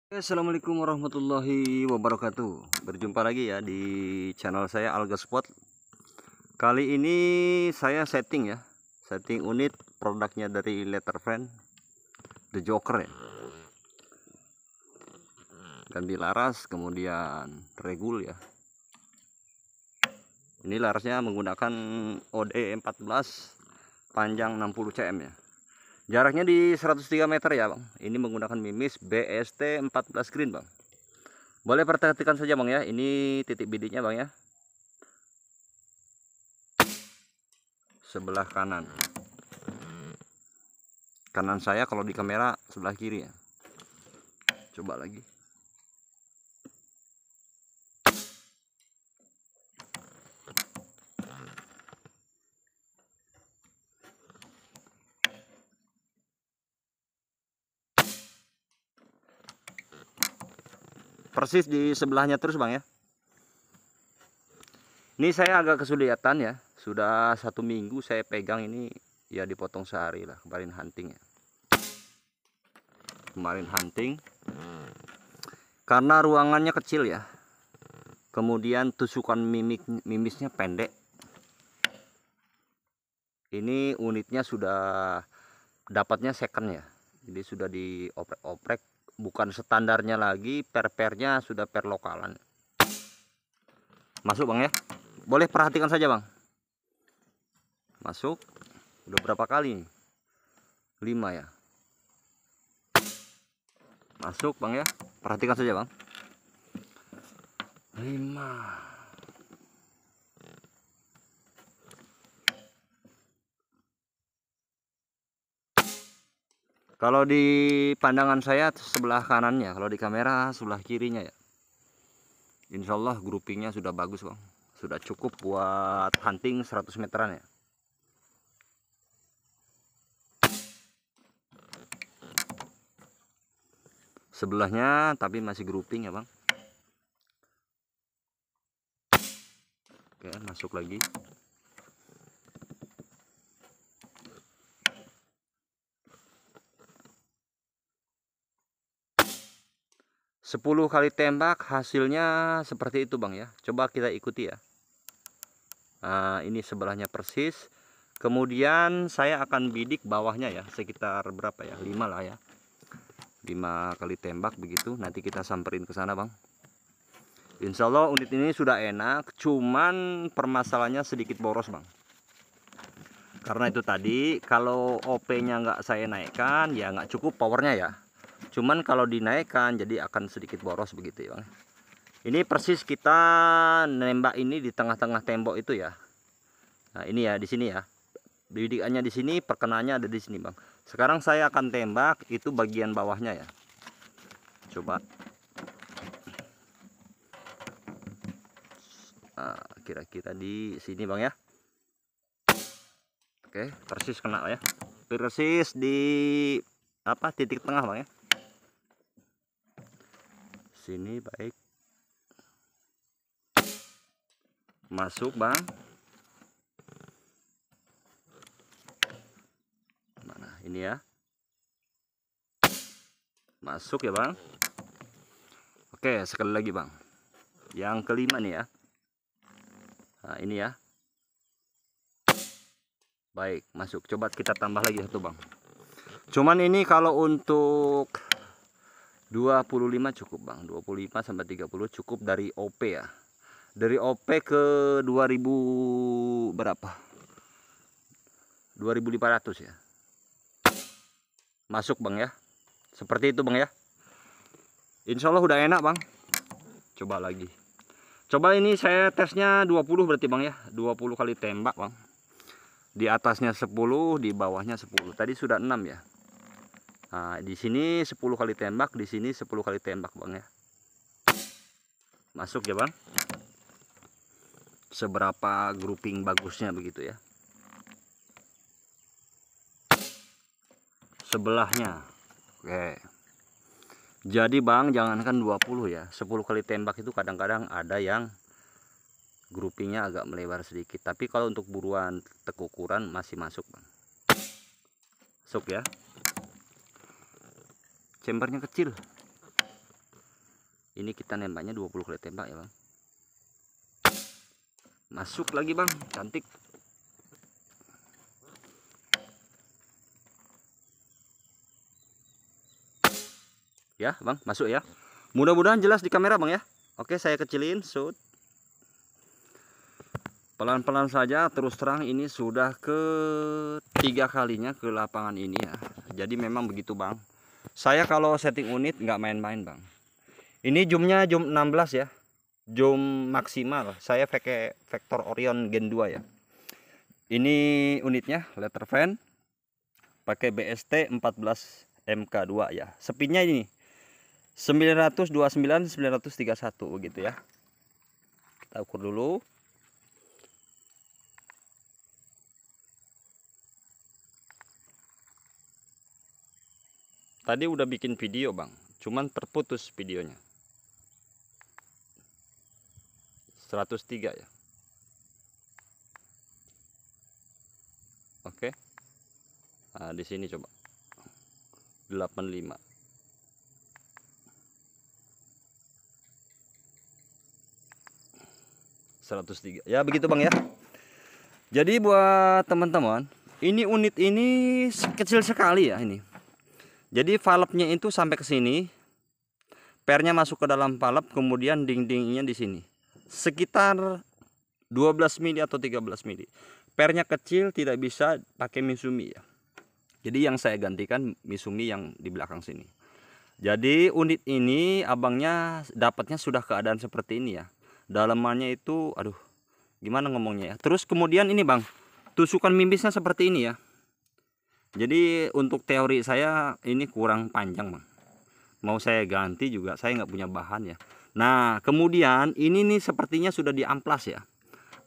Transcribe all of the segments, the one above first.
Assalamualaikum warahmatullahi wabarakatuh. Berjumpa lagi ya di channel saya Algaspot. Kali ini saya setting unit produknya dari Letterfriend, The Joker ya. Ganti laras, kemudian regul ya. Ini larasnya menggunakan OD14 panjang 60 cm ya. Jaraknya di 103 meter ya Bang. Ini menggunakan Mimis BST 14 green Bang. Boleh perhatikan saja Bang ya. Ini titik bidiknya Bang ya. Sebelah kanan. Kanan saya kalau di kamera sebelah kiri ya. Coba lagi. Persis di sebelahnya terus Bang ya. Ini saya agak kesulitan ya. Sudah 1 minggu saya pegang ini ya, dipotong sehari lah. Kemarin hunting ya. Karena ruangannya kecil ya. Kemudian tusukan mimisnya pendek. Ini unitnya sudah dapatnya second ya. Jadi sudah dioprek-oprek, bukan standarnya lagi, pernya sudah per lokalan. Masuk Bang ya. Boleh perhatikan saja Bang. Masuk. Udah berapa kali nih? 5 ya. Masuk Bang ya. Perhatikan saja Bang. 5. Kalau di pandangan saya sebelah kanannya, kalau di kamera sebelah kirinya ya. Insya Allah groupingnya sudah bagus Bang. Sudah cukup buat hunting 100 meteran ya. Sebelahnya tapi masih grouping ya Bang. Oke, masuk lagi. Sepuluh kali tembak hasilnya seperti itu Bang ya. Coba kita ikuti ya. Nah, ini sebelahnya persis. Kemudian saya akan bidik bawahnya ya, sekitar berapa ya, 5 lah ya. 5 kali tembak begitu. Nanti kita samperin ke sana Bang. Insya Allah unit ini sudah enak. Cuman permasalahannya sedikit boros Bang. Karena itu tadi, kalau OP-nya nggak saya naikkan ya nggak cukup powernya ya. Cuman kalau dinaikkan jadi akan sedikit boros begitu ya Bang. Ini persis kita nembak ini di tengah-tengah tembok itu ya. Nah, ini ya di sini ya. Bidikannya di sini, perkenanya ada di sini Bang. Sekarang saya akan tembak itu bagian bawahnya ya. Coba. Nah, kira-kira di sini Bang ya. Oke, persis kena ya. Persis di titik tengah Bang ya. Sini baik. Masuk Bang. Mana ini ya. Masuk ya Bang. Oke, sekali lagi Bang. Yang kelima nih ya. Nah, ini ya. Baik, masuk. Coba kita tambah lagi satu Bang. Cuman ini kalau untuk 25 cukup Bang. 25 sampai 30 cukup dari OP ya. Dari OP ke 2000 berapa? 2500 ya. Masuk Bang ya. Seperti itu Bang ya. Insya Allah udah enak Bang. Coba lagi. Coba ini saya tesnya 20 berarti Bang ya. 20 kali tembak Bang. Di atasnya 10, di bawahnya 10. Tadi sudah 6 ya. Nah, di sini 10 kali tembak, di sini 10 kali tembak Bang ya. Masuk ya Bang. Seberapa grouping bagusnya begitu ya. Sebelahnya. Oke. Jadi Bang, jangankan 20 ya. 10 kali tembak itu kadang-kadang ada yang groupingnya agak melebar sedikit. Tapi kalau untuk buruan tekukuran masih masuk Bang. Masuk ya. Chambernya kecil. Ini kita nembaknya 20 kali tembak ya bang. Masuk lagi bang, cantik. Ya bang, masuk ya. Mudah-mudahan jelas di kamera bang ya. Oke, saya kecilin, shoot. Pelan-pelan saja, terus terang ini sudah ketiga kalinya ke lapangan ini ya. Jadi memang begitu bang. Saya kalau setting unit nggak main-main bang. Ini zoomnya zoom 16 ya. Zoom maksimal. Saya pakai Vector Orion Gen 2 ya. Ini unitnya letter fan. Pakai BST 14 MK2 ya. Speednya ini 929 931 begitu ya. Kita ukur dulu. Tadi udah bikin video bang, cuman terputus videonya. 103 ya. Oke. Nah, di sini coba 85. Ya begitu bang ya. Jadi buat teman-teman, ini unit ini kecil sekali ya ini. Jadi valve-nya itu sampai ke sini. Pernya masuk ke dalam valve, kemudian dindingnya di sini. Sekitar 12 mili atau 13 mili. Pernya kecil, tidak bisa pakai Misumi ya. Jadi yang saya gantikan Misumi yang di belakang sini. Jadi unit ini abangnya dapatnya sudah keadaan seperti ini ya. Dalamannya itu aduh gimana ngomongnya ya. Terus kemudian ini bang, tusukan mimisnya seperti ini ya. Jadi untuk teori saya ini kurang panjang bang. Mau saya ganti juga saya nggak punya bahan ya. Nah kemudian ini nih sepertinya sudah diamplas ya.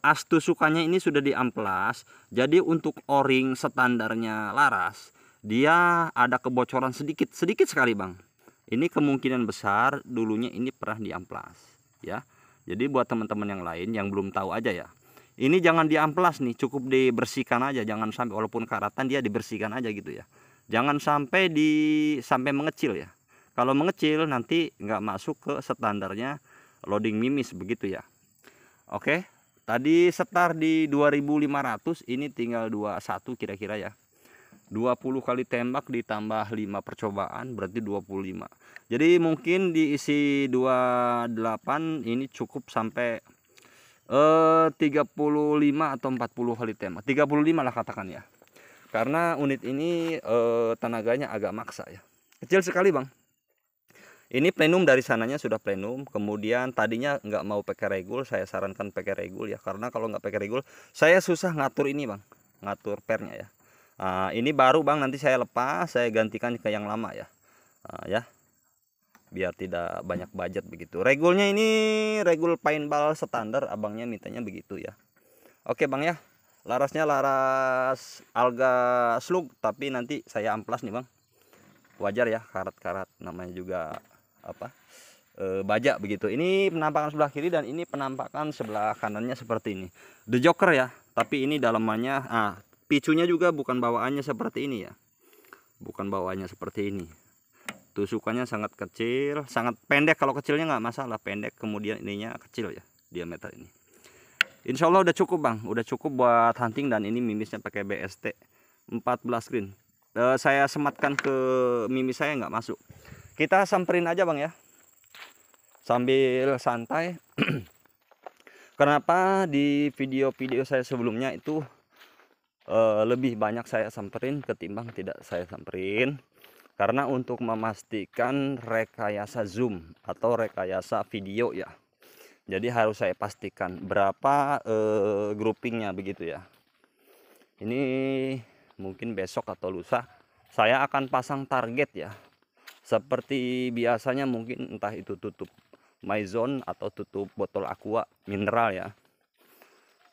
As tusukannya ini sudah diamplas. Jadi untuk o-ring standarnya Laras, dia ada kebocoran sedikit sekali bang. Ini kemungkinan besar dulunya ini pernah diamplas ya. Jadi buat teman-teman yang lain yang belum tahu aja ya. Ini jangan diamplas nih, cukup dibersihkan aja, jangan sampai walaupun karatan dia dibersihkan aja gitu ya. Jangan sampai sampai mengecil ya. Kalau mengecil nanti nggak masuk ke standarnya loading mimis begitu ya. Oke, tadi setar di 2500, ini tinggal 21 kira-kira ya. 20 kali tembak ditambah 5 percobaan berarti 25. Jadi mungkin diisi 28 ini cukup sampai 35 atau 40 kali tembak. 35 lah katakan ya. Karena unit ini tenaganya agak maksa ya. Kecil sekali bang. Ini plenum dari sananya sudah plenum. Kemudian tadinya nggak mau pakai regul, saya sarankan pakai regul ya. Karena kalau nggak pakai regul, saya susah ngatur ini bang, ngatur pernya ya. Nah, ini baru bang, nanti saya lepas, saya gantikan ke yang lama ya. Nah, ya, biar tidak banyak budget begitu. Regulnya ini regul paintball standar, abangnya mintanya begitu ya. Oke bang ya, larasnya laras alga slug, tapi nanti saya amplas nih bang. Wajar ya, karat-karat namanya juga apa bajak begitu. Ini penampakan sebelah kiri dan ini penampakan sebelah kanannya seperti ini. The Joker ya, tapi ini dalamannya picunya juga bukan bawaannya seperti ini ya. Bukan bawaannya seperti ini. Tusukannya sangat kecil, sangat pendek. Kalau kecilnya nggak masalah, pendek. Kemudian ininya kecil ya, diameter ini. Insya Allah udah cukup bang, udah cukup buat hunting. Dan ini mimisnya pakai BST 14 green. Saya sematkan ke mimis saya nggak masuk. Kita samperin aja bang ya, sambil santai. Kenapa di video-video saya sebelumnya itu lebih banyak saya samperin ketimbang tidak saya samperin? Karena untuk memastikan rekayasa zoom atau rekayasa video ya. Jadi harus saya pastikan berapa groupingnya begitu ya. Ini mungkin besok atau lusa saya akan pasang target ya. Seperti biasanya mungkin entah itu tutup Maison atau tutup botol aqua mineral ya.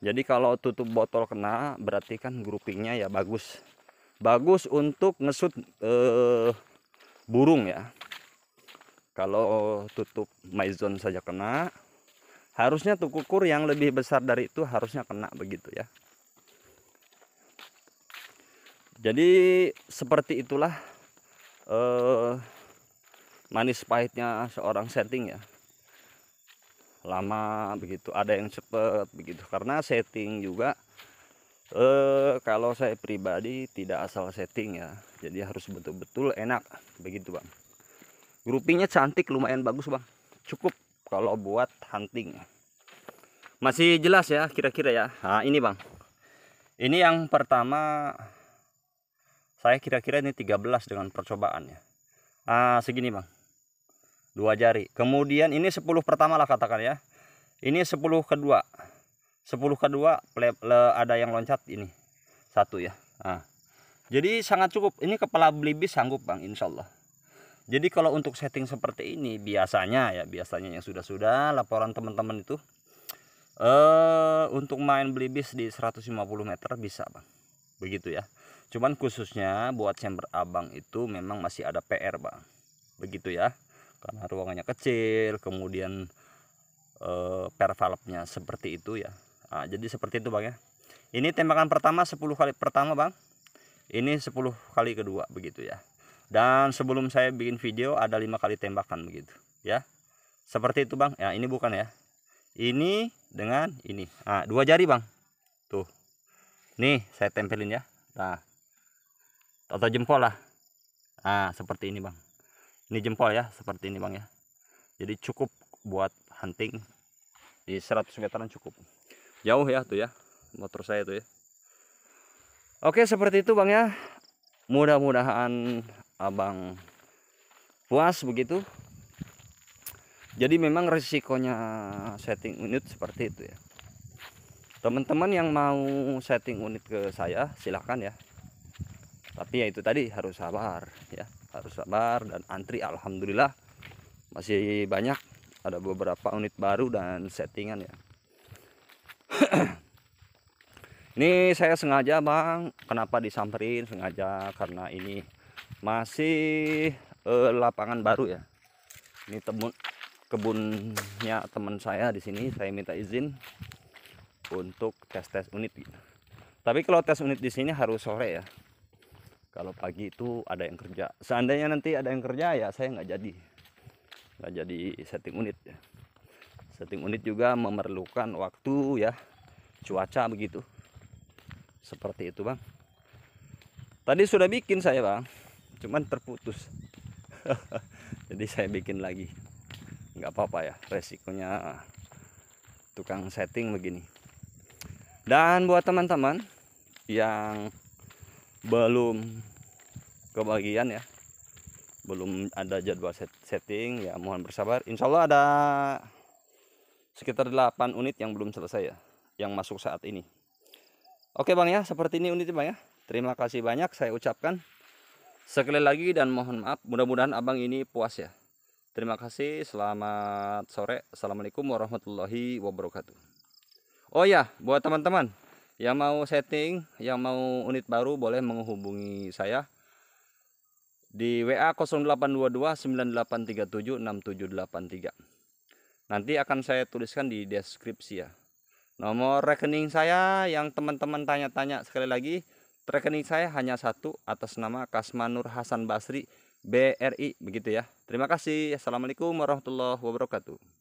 Jadi kalau tutup botol kena berarti kan groupingnya ya bagus. Bagus untuk ngesut burung ya. Kalau tutup Maison saja kena, harusnya tukukur yang lebih besar dari itu harusnya kena begitu ya. Jadi seperti itulah manis pahitnya seorang setting ya. lama begitu, ada yang cepet begitu, karena setting juga kalau saya pribadi tidak asal setting ya, jadi harus betul-betul enak begitu bang. Groupingnya cantik, lumayan bagus bang, cukup kalau buat hunting. Masih jelas ya kira-kira ya. Nah ini bang, ini yang pertama saya kira-kira ini 13 dengan percobaannya. Segini bang, 2 jari. Kemudian ini 10 pertama lah katakan ya. Ini 10 kedua. 10 kedua ada yang loncat ini. 1 ya. Jadi sangat cukup. Ini kepala belibis sanggup bang, insya Allah. Jadi kalau untuk setting seperti ini biasanya yang sudah laporan teman-teman itu untuk main belibis di 150 meter bisa bang. Begitu ya. Cuman khususnya buat chamber abang itu memang masih ada PR bang. Begitu ya. Karena ruangannya kecil, kemudian per valve-nya seperti itu ya. Jadi seperti itu bang ya. Ini tembakan pertama 10 kali pertama bang. Ini 10 kali kedua begitu ya. Dan sebelum saya bikin video ada 5 kali tembakan begitu ya. Seperti itu bang. Ya ini bukan ya. Ini dengan ini. 2 jari bang. Tuh. Nih saya tempelin ya. Nah. Atau jempol lah. Seperti ini bang. Ini jempol ya, seperti ini bang ya. Jadi cukup buat hunting di 100 meteran cukup. Jauh ya tuh ya, motor saya tuh ya. Oke seperti itu bang ya. Mudah-mudahan abang puas begitu. Jadi memang risikonya setting unit seperti itu ya. Teman-teman yang mau setting unit ke saya silahkan ya. Tapi ya itu tadi harus sabar ya. Harus sabar dan antri. Alhamdulillah masih banyak, ada beberapa unit baru dan settingan ya. Ini saya sengaja bang, kenapa disamperin sengaja, karena ini masih lapangan baru ya. Ini kebunnya teman saya di sini, saya minta izin untuk tes unit gitu. Tapi kalau tes unit di sini harus sore ya. Kalau pagi itu ada yang kerja. Seandainya nanti ada yang kerja ya saya nggak jadi setting unit ya. Setting unit juga memerlukan waktu ya, cuaca begitu. Seperti itu bang. Tadi sudah bikin saya bang, cuman terputus. Jadi saya bikin lagi. Nggak apa-apa ya, resikonya tukang setting begini. Dan buat teman-teman yang belum kebagian ya, belum ada jadwal setting ya, mohon bersabar. Insya Allah ada sekitar 8 unit yang belum selesai ya, yang masuk saat ini. Oke bang ya, seperti ini unitnya bang ya. Terima kasih banyak saya ucapkan sekali lagi dan mohon maaf. Mudah-mudahan abang ini puas ya. Terima kasih, selamat sore. Assalamualaikum warahmatullahi wabarakatuh. Oh ya, buat teman-teman yang mau setting, yang mau unit baru boleh menghubungi saya di WA 0822 9837 6783. Nanti akan saya tuliskan di deskripsi ya. Nomor rekening saya yang teman-teman tanya-tanya, sekali lagi rekening saya hanya satu atas nama Kasmanur Hasan Basri BRI begitu ya. Terima kasih. Assalamualaikum warahmatullahi wabarakatuh.